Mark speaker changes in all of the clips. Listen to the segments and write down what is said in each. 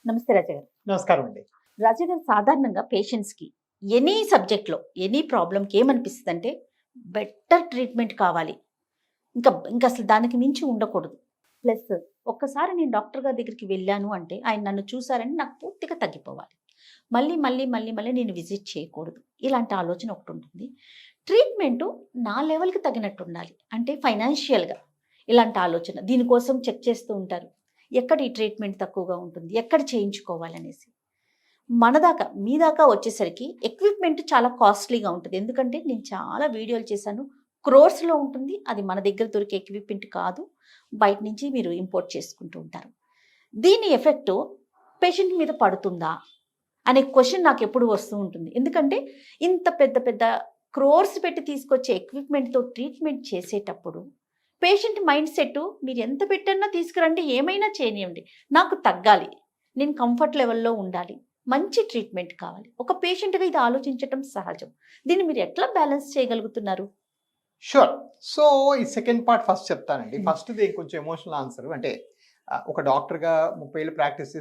Speaker 1: నమస్తే రాజా గారు.
Speaker 2: నమస్కారం అండి.
Speaker 1: రాజా గారు, సాధారణంగా పేషెంట్స్‌కి ఎనీ సబ్జెక్ట్‌లో, ఎనీ ప్రాబ్లమ్‌కి ఏమనిపిస్తదంటే బెటర్ ట్రీట్మెంట్ కావాలి. ఇంకా అసలు దానికి మించి ఉండకూడదు. ప్లస్ ఒక్కసారి నేను డాక్టర్ గారి దగ్గరికి వెళ్ళాను అంటే ఆయన నన్ను చూసారంటే నాకు పూర్తిగా తగ్గిపోవాలి. మళ్ళీ నేను విజిట్ చేయకూడదు. ఇలాంటి ఆలోచన ఒకటుంటుంది. ట్రీట్మెంటు నా లెవెల్‌కి తగినట్టు ఉండాలి. అంటే ఫైనాన్షియల్‌గా ఇలాంటి ఆలోచన. దీనికోసం చెక్ చేస్తూ ఉంటారు. ఎక్కడ ఈ ట్రీట్మెంట్ తక్కువగా ఉంటుంది? ఎక్కడ చేయించుకోవాలనేసి. మీ దాకా వచ్చేసరికి ఎక్విప్మెంట్ చాలా కాస్ట్లీగా ఉంటుంది. ఎందుకంటే నేను చాలా వీడియోలు చేశాను. క్రోర్స్‌లో ఉంటుంది. అది మన దగ్గర దొరికే ఎక్విప్మెంట్ కాదు. బయట నుంచి మీరు ఇంపోర్ట్ చేసుకుంటూ ఉంటారు. దీని ఎఫెక్టు పేషెంట్ మీద పడుతుందా అనే క్వెషన్ నాకు ఎప్పుడు వస్తూ ఉంటుంది. ఎందుకంటే ఇంత పెద్ద పెద్ద క్రోర్స్ పెట్టి తీసుకొచ్చే ఎక్విప్మెంట్‌తో ట్రీట్మెంట్ చేసేటప్పుడు పేషెంట్ మైండ్ సెట్ మీరు ఎంత పెట్టన్నా తీసుకురండి, ఏమైనా చేయనివ్వండి, నాకు తగ్గాలి, నేను కంఫర్ట్ లెవెల్లో ఉండాలి, మంచి ట్రీట్మెంట్ కావాలి. ఒక పేషెంట్గా ఇది ఆలోచించటం సహజం. దీన్ని మీరు ఎట్లా బ్యాలెన్స్ చేయగలుగుతున్నారు?
Speaker 2: షూర్. సో ఈ సెకండ్ పార్ట్ ఫస్ట్ చెప్తానండి. ఫస్ట్‌ది కొంచెం ఎమోషనల్ ఆన్సర్. అంటే ఒక డాక్టర్‌గా 30 ఏళ్ళు ప్రాక్టీస్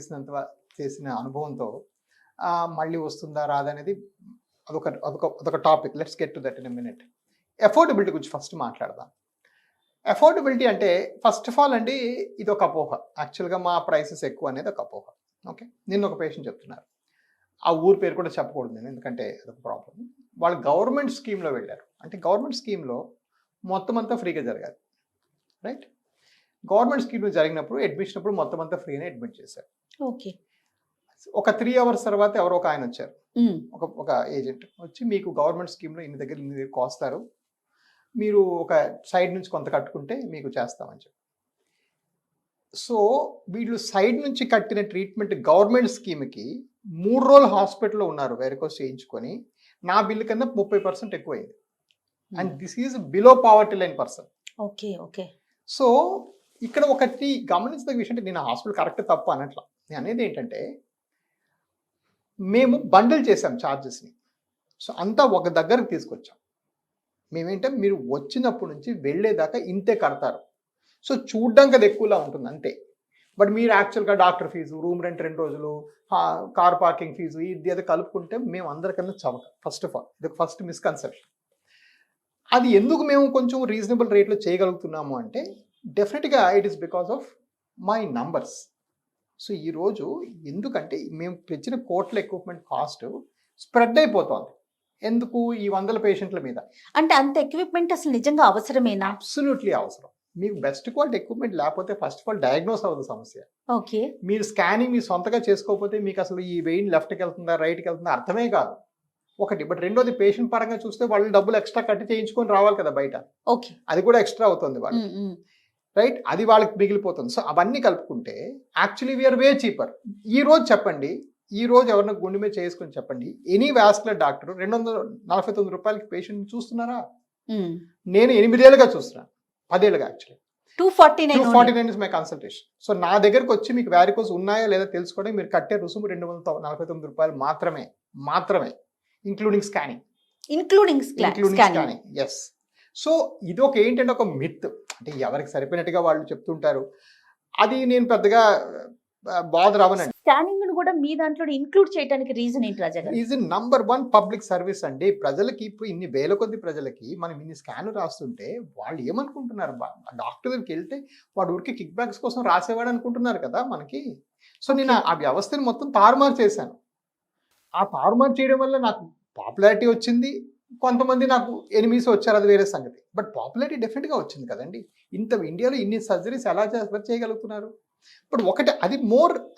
Speaker 2: చేసిన అనుభవంతో మళ్ళీ వస్తుందా రాదా అనేది అదొక topic. Let's get to that in a minute. Affordability గురించి ఫస్ట్ మాట్లాడదాం. అఫోర్డబిలిటీ అంటే ఫస్ట్ ఆఫ్ ఆల్ అండి, ఇది ఒక అపోహ. యాక్చువల్గా మా ప్రైసెస్ ఎక్కువ అనేది ఒక అపోహ. ఓకే, నిన్న ఒక పేషెంట్ చెప్తున్నారు. ఆ ఊరు పేరు కూడా చెప్పకూడదు నేను, ఎందుకంటే అదొక ప్రాబ్లం. వాళ్ళు గవర్నమెంట్ స్కీమ్లో వెళ్ళారు. అంటే గవర్నమెంట్ స్కీమ్లో మొత్తం అంతా ఫ్రీగా జరగాలి, రైట్? గవర్నమెంట్ స్కీమ్లో జరిగినప్పుడు అడ్మిషన్ అప్పుడు మొత్తం అంతా ఫ్రీనే అడ్మిట్ చేశారు.
Speaker 1: ఓకే.
Speaker 2: ఒక 3 hours తర్వాత ఎవరో ఒక ఆయన వచ్చారు, ఒక ఏజెంట్ వచ్చి, మీకు గవర్నమెంట్ స్కీమ్లో ఇన్ని దగ్గర కోస్తారు, మీరు ఒక సైడ్ నుంచి కొంత కట్టుకుంటే మీకు చేస్తామని చెప్పి. సో వీళ్ళు సైడ్ నుంచి కట్టిన ట్రీట్మెంట్ గవర్నమెంట్ స్కీమ్కి 3 రోజులు హాస్పిటల్లో ఉన్నారు వెరికోస్ చేయించుకొని. నా బిల్లు కన్నా 30% ఎక్కువైంది. And this is below poverty line person.
Speaker 1: Okay okay.
Speaker 2: So ఇక్కడ ఒకటి గమనించదగ్గ విషయం అంటే, నేను హాస్పిటల్ కరెక్ట్ తప్పు అనట్లా. నేను అనేది ఏంటంటే, మేము బండిల్ చేసాం ఛార్జెస్ని. సో అంతా ఒక దగ్గరకు తీసుకొచ్చాం. మేమేంటంటే, మీరు వచ్చినప్పటి నుంచి వెళ్ళేదాకా ఇంతే కడతారు. సో చూడ్డానికి అది ఎక్కువలా ఉంటుంది అంతే. బట్ మీరు యాక్చువల్గా డాక్టర్ ఫీజు, రూమ్ రెంట్ 2 రోజులు, కార్ పార్కింగ్ ఫీజు, ఇది అది కలుపుకుంటే మేము అందరికన్నా చవక. ఫస్ట్ ఆఫ్ ఆల్ ఇది ఒక ఫస్ట్ మిస్కన్సెప్షన్. అది ఎందుకు మేము కొంచెం రీజనబుల్ రేట్లో చేయగలుగుతున్నాము అంటే, డెఫినెట్గా it is because of my numbers. So ఈరోజు ఎందుకంటే మేము తెచ్చిన కోట్ల ఎక్విప్మెంట్ కాస్ట్ స్ప్రెడ్ అయిపోతుంది. ఎందుకు? ఈ 100 పేషెంట్ల మీద.
Speaker 1: అంటే అంత ఎక్విప్మెంట్ అసలు నిజంగా అవసరమేనా?
Speaker 2: అబ్సల్యూట్లీ అవసరం. మీకు బెస్ట్ క్వాలిటీ ఎక్విప్మెంట్ లేకపోతే ఫస్ట్ ఆఫ్ ఆల్ డయాగ్నోస్ అవ్వదు సమస్య.
Speaker 1: ఓకే.
Speaker 2: మీరు స్కానింగ్ మీ సొంతగా చేసుకోకపోతే మీకు అసలు ఈ వెయిన్ లెఫ్ట్కి వెళ్తుందా రైట్కి వెళ్తుందా అర్థమే కాదు ఒకటి. బట్ రెండోది, పేషెంట్ పరంగా చూస్తే వాళ్ళు డబ్బులు ఎక్స్ట్రా కట్టి చేయించుకొని రావాలి కదా బయట.
Speaker 1: ఓకే.
Speaker 2: అది కూడా ఎక్స్ట్రా అవుతుంది వాళ్ళు, రైట్? అది వాళ్ళకి మిగిలిపోతుంది. సో అవన్నీ కలుపుకుంటే యాక్చువల్లీ వీఆర్ వే చీపర్. ఈ రోజు చెప్పండి, ఈ రోజు ఎవరైనా గుండె మీద చేసుకొని చెప్పండి, ఎనీ వాస్కులర్ డాక్టర్ 249 రూపాయలకి పేషెంట్ చూస్తున్నారా? నేను 8 ఏళ్ళుగా చూస్తున్నాను, 10 ఏళ్ళుగా. Actually 249 is my consultation. So నా దగ్గరకు వచ్చి మీకు వ్యారికోస్ ఉన్నాయా లేదా తెలుసుకోవడం, మీరు కట్టే రుసుము 249 రూపాయలు మాత్రమే, ఇంక్లూడింగ్ స్కానింగ్. ఎస్. సో ఇది ఒక ఏంటంటే ఒక మిత్. అంటే ఎవరికి సరిపోయినట్టుగా వాళ్ళు చెప్తుంటారు. అది నేను పెద్దగా బాధ రావనండి.
Speaker 1: స్కానింగ్ కూడా మీ దాంట్లో ఇంక్లూడ్ చేయడానికి రీజన్ ఏంటి రాజా గారు?
Speaker 2: ఈజ్ నంబర్ 1 పబ్లిక్ సర్వీస్ అండి. ప్రజలకి ఇప్పుడు ఇన్ని వేల కొద్ది ప్రజలకి మనం ఇన్ని స్కాన్ రాస్తుంటే వాళ్ళు ఏమనుకుంటున్నారు? డాక్టర్ దగ్గరికి వెళ్తే వాడు ఊరికి కిక్ బ్యాక్స్ కోసం రాసేవాడు అనుకుంటున్నారు కదా మనకి. సో నేను ఆ వ్యవస్థని మొత్తం తారుమారు చేశాను. ఆ తారుమారు చేయడం వల్ల నాకు పాపులారిటీ వచ్చింది, కొంతమంది నాకు ఎనిమీస్ వచ్చారు, అది వేరే సంగతి. బట్ పాపులారిటీ డెఫినెట్గా వచ్చింది కదండి. ఇండియాలో ఇన్ని సర్జరీస్ ఎలా చేయగలుగుతున్నారు? బట్ ఒకటి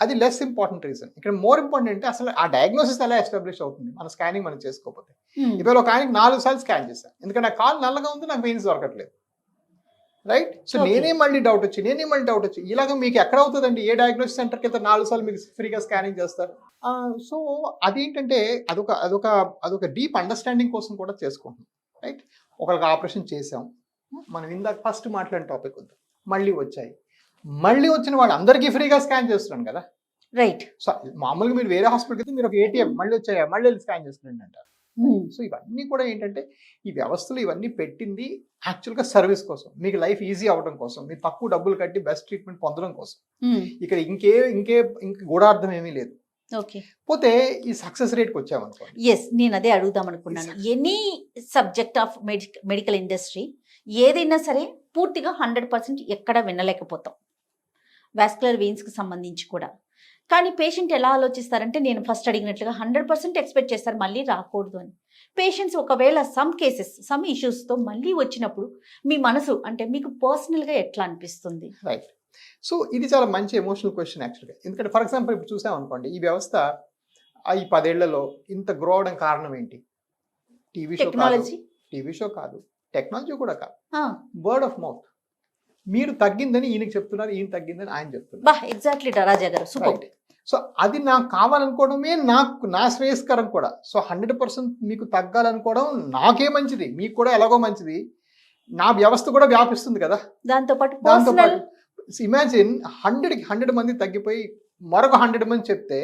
Speaker 2: అది లెస్ ఇంపార్టెంట్ రీజన్. ఇక్కడ మోర్ ఇంపార్టెంట్ అంటే అసలు ఆ డయాగ్నోసిస్ ఎలా ఎస్టాబ్లిష్ అవుతుంది మన స్కానింగ్ మనం చేసుకోకపోతే. ఇవాళ ఒక ఆయనకి 4 సార్లు స్కాన్ చేశాను, ఎందుకంటే ఆ కాలు నల్లగా ఉంది, నాకు వెయిన్స్ దొరకట్లేదు, రైట్? సో నేనే మళ్ళీ డౌట్ వచ్చి ఇలాగ మీకు ఎక్కడ అవుతుందండి? ఏ డయాగ్నోసిస్ సెంటర్కి వెళ్తే 4 సార్లు మీకు ఫ్రీగా స్కానింగ్ చేస్తారు? సో అదేంటంటే అదొక డీప్ అండర్స్టాండింగ్ కోసం కూడా చేసుకుంటున్నాం, రైట్? ఒకరికి ఆపరేషన్ చేసాం, మనం ఇందాక ఫస్ట్ మాట్లాడిన టాపిక్ ఉంది, మళ్ళీ వచ్చిన వాళ్ళు అందరికీ ఫ్రీగా స్కాన్ చేస్తున్నాను కదా,
Speaker 1: రైట్?
Speaker 2: సో మామూలుగా మీరు వేరే హాస్పిటల్కి వెళ్తే మీరు ఒక ATM మళ్ళీ వచ్చాయా, మళ్ళీ వెళ్ళి స్కాన్ చేస్తున్నాండి అంటారు. సో ఇవన్నీ కూడా ఏంటంటే ఈ వ్యవస్థలు ఇవన్నీ పెట్టింది యాక్చువల్గా సర్వీస్ కోసం, మీకు లైఫ్ ఈజీ అవ్వడం కోసం, మీరు తక్కువ డబ్బులు కట్టి బెస్ట్ ట్రీట్మెంట్ పొందడం కోసం. ఇక్కడ ఇంక గూఢార్థం ఏమీ లేదు.
Speaker 1: ఓకే,
Speaker 2: పోతే ఈ సక్సెస్ రేట్కి వచ్చామనుకోండి.
Speaker 1: ఎస్, నేను అదే అడుగుదాం అనుకున్నాను. Any subject of medical industry ఏదైనా సరే పూర్తిగా 100% ఎక్కడ వినలేకపోతాం, వాస్కులర్ వెయిన్స్కి సంబంధించి కూడా. కానీ పేషెంట్ ఎలా ఆలోచిస్తారంటే, నేను ఫస్ట్ అడిగినట్లుగా 100% ఎక్స్పెక్ట్ చేస్తారు మళ్ళీ రాకూడదు అని. పేషెంట్స్ ఒకవేళ సమ్ కేసెస్ సమ్ ఇష్యూస్తో మళ్ళీ వచ్చినప్పుడు మీ మనసు అంటే మీకు పర్సనల్గా ఎట్లా అనిపిస్తుంది?
Speaker 2: రైట్. సో ఇది చాలా మంచి ఎమోషనల్ క్వశ్చన్ యాక్చువల్గా. ఎందుకంటే ఫర్ ఎగ్జాంపుల్ ఇప్పుడు చూసామనుకోండి, ఈ వ్యవస్థ ఈ 10 ఏళ్లలో ఇంత గ్రో అవడం కారణం ఏంటి? టీవీ షో కాదు, టెక్నాలజీ కూడా కాదు, వర్డ్ ఆఫ్ మౌత్. మీరు తగ్గిందని ఈయనకి చెప్తున్నారు, ఈయన తగ్గిందని ఆయన చెప్తున్నారు.
Speaker 1: ఎగ్జాక్ట్లీ రాజా గారు, సూపర్.
Speaker 2: సో అది నాకు కావాలనుకోవడమే నా శ్రేయస్కరం కూడా. సో 100% మీకు తగ్గాలనుకోవడం నాకే మంచిది, మీకు కూడా ఎలాగో మంచిది, నా వ్యవస్థ కూడా వ్యాపిస్తుంది కదా.
Speaker 1: దాంతోపాటు
Speaker 2: ఇమాజిన్ 100 మంది తగ్గిపోయి మరొక 100 మంది చెప్తే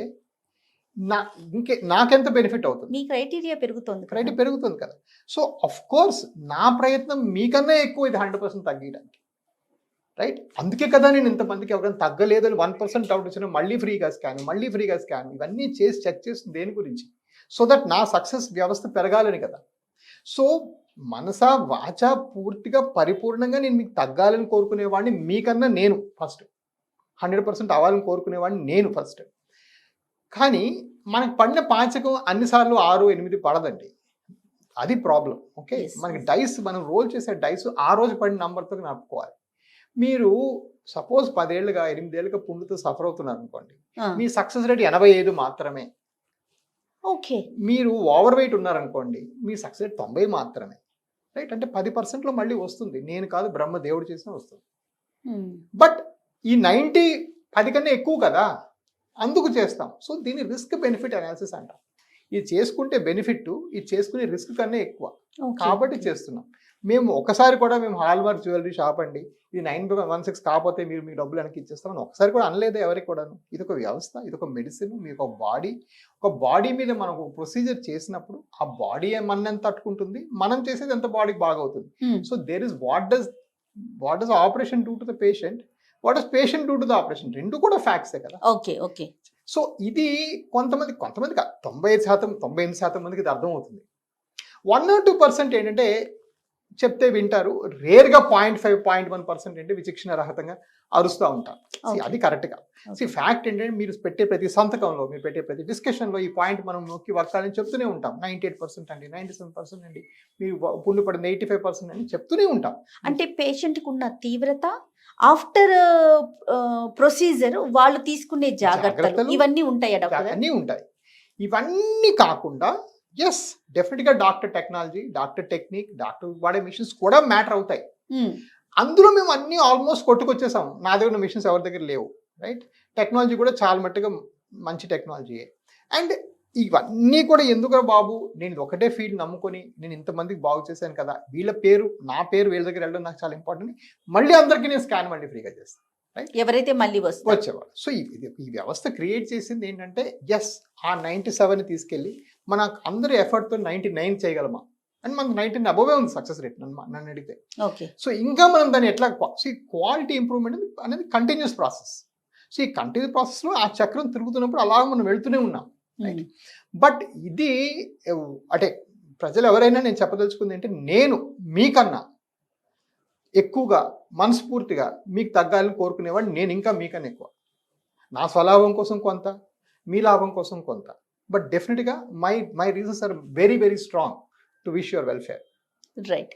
Speaker 2: నాకెంత బెనిఫిట్ అవుతుంది?
Speaker 1: మీ క్రైటీరియా
Speaker 2: పెరుగుతుంది కదా. సో అఫ్ కోర్స్ నా ప్రయత్నం మీకన్నా ఎక్కువ ఇది 100% తగ్గడానికి, రైట్? అందుకే కదా నేను ఇంతమందికి ఎవరైనా తగ్గలేదు అని 1% డౌట్ వచ్చినా మళ్ళీ ఫ్రీగా స్కాన్ ఇవన్నీ చేసి చెక్ చేస్తుంది దేని గురించి? సో దట్ నా సక్సెస్ వ్యవస్థ పెరగాలని కదా. సో మనసా వాచా పూర్తిగా పరిపూర్ణంగా నేను మీకు తగ్గాలని కోరుకునేవాడిని మీకన్నా నేను ఫస్ట్, 100% అవ్వాలని కోరుకునేవాడిని నేను ఫస్ట్. కానీ మనకు పడిన పాచకం అన్నిసార్లు 6-8 పడదండి, అది ప్రాబ్లం. ఓకే, మనకి డైస్ మనం రోల్ చేసే డైస్ ఆ రోజు పడిన నంబర్తో నడుపుకోవాలి. మీరు సపోజ్ 10 ఏళ్ళుగా 8 ఏళ్ళుగా పుండుతో సఫర్ అవుతున్నారు అనుకోండి, మీ సక్సెస్ రేట్ 85 మాత్రమే.
Speaker 1: ఓకే,
Speaker 2: మీరు ఓవర్ వెయిట్ ఉన్నారనుకోండి, మీ సక్సెస్ రేట్ 90 మాత్రమే, రైట్? అంటే 10%లో మళ్ళీ వస్తుంది, నేను కాదు బ్రహ్మ దేవుడు చేసినా వస్తుంది. బట్ ఈ 90 10 కన్నా ఎక్కువ కదా, అందుకు చేస్తాం. సో దీన్ని రిస్క్ బెనిఫిట్ అనాలిసిస్ అంటాం. ఇది చేసుకుంటే బెనిఫిట్, ఇది చేసుకునే రిస్క్ కన్నా ఎక్కువ కాబట్టి చేస్తున్నాం. మేము ఒకసారి కూడా మేము హాల్మార్క్ జ్యువెలరీ షాప్ అండి, ఇది 916 కాకపోతే మీరు మీ డబ్బులు వెనక్కి ఇచ్చేస్తామని ఒకసారి కూడా అనలేదు ఎవరికి కూడాను. ఇది ఒక వ్యవస్థ, ఇది ఒక మెడిసిన్, మీకు ఒక బాడీ మీద మనం ఒక ప్రొసీజర్ చేసినప్పుడు ఆ బాడీ మన ఎంత తట్టుకుంటుంది, మనం చేసేది ఎంత బాడీకి బాగవుతుంది. So there is what does operation do to the patient, what does patient do to the operation, రెండు కూడా ఫ్యాక్ట్సే కదా.
Speaker 1: ఓకే.
Speaker 2: సో ఇది కొంతమంది 98% మందికి ఇది అర్థమవుతుంది. 1 or 2% ఏంటంటే చెప్తే వింటారు, రేర్గా 0.5, 0.1% అంటే విచక్షణ రహితంగా అరుస్తూ ఉంటారు. అది కరెక్ట్గా. ఫ్యాక్ట్ ఏంటంటే మీరు పెట్టే ప్రతి సంతకంలో, మీరు పెట్టే ప్రతి డిస్కషన్లో ఈ పాయింట్ మనం నొక్కి వర్కాలని చెప్తూనే ఉంటాం. 98% అండి, 97% అండి, మీరు పుండు పడింది 85% అని చెప్తూనే ఉంటాం.
Speaker 1: అంటే పేషెంట్కి ఉన్న తీవ్రత, ఆఫ్టర్ ప్రొసీజర్ వాళ్ళు తీసుకునే జాగ్రత్తలు ఇవన్నీ ఉంటాయి డాక్టర్?
Speaker 2: అన్నీ ఉంటాయి. ఇవన్నీ కాకుండా ఎస్ డెఫినెట్గా doctor technology, doctor technique, doctor వాడే మిషన్స్ కూడా మ్యాటర్ అవుతాయి. అందులో మేము అన్నీ ఆల్మోస్ట్ కొట్టుకొచ్చేసాం. నా దగ్గర మిషన్స్ ఎవరి దగ్గర లేవు, రైట్? టెక్నాలజీ కూడా చాలా మట్టుగా మంచి టెక్నాలజీయే. అండ్ ఇవన్నీ కూడా ఎందుకు బాబు, నేను ఒకటే ఫీల్డ్ నమ్ముకొని నేను ఇంతమందికి బాగు చేశాను కదా, నా పేరు వీళ్ళ దగ్గర వెళ్ళడం నాకు చాలా ఇంపార్టెంట్. మళ్ళీ అందరికీ నేను స్కాన్ మళ్ళీ ఫ్రీగా చేస్తాను, రైట్?
Speaker 1: ఎవరైతే మళ్ళీ
Speaker 2: వచ్చేవాళ్ళు. సో ఈ వ్యవస్థ క్రియేట్ చేసింది ఏంటంటే ఎస్ ఆ 97ని తీసుకెళ్ళి మన అందరి ఎఫర్ట్తో 99 చేయగలమా అని, మనకు 19 అబోవే ఉంది సక్సెస్ రేట్ నన్ను అడిగితే.
Speaker 1: ఓకే,
Speaker 2: సో ఇంకా మనం దాన్ని ఎట్లా క్వాలిటీ ఇంప్రూవ్మెంట్ అనేది కంటిన్యూస్ ప్రాసెస్. సో ఈ కంటిన్యూస్ ప్రాసెస్లో ఆ చక్రం తిరుగుతున్నప్పుడు అలా మనం వెళ్తూనే ఉన్నాం, రైట్? బట్ ఇది అంటే ప్రజలు ఎవరైనా నేను చెప్పదలుచుకుంది అంటే, నేను మీకన్నా ఎక్కువగా మనస్ఫూర్తిగా మీకు తగ్గాలని కోరుకునేవాడు నేను, ఇంకా మీకన్నా ఎక్కువ. నా స్వలాభం కోసం కొంత, మీ లాభం కోసం కొంత. బట్ డెఫినెట్గా my reasons are very very strong to wish your welfare,
Speaker 1: right?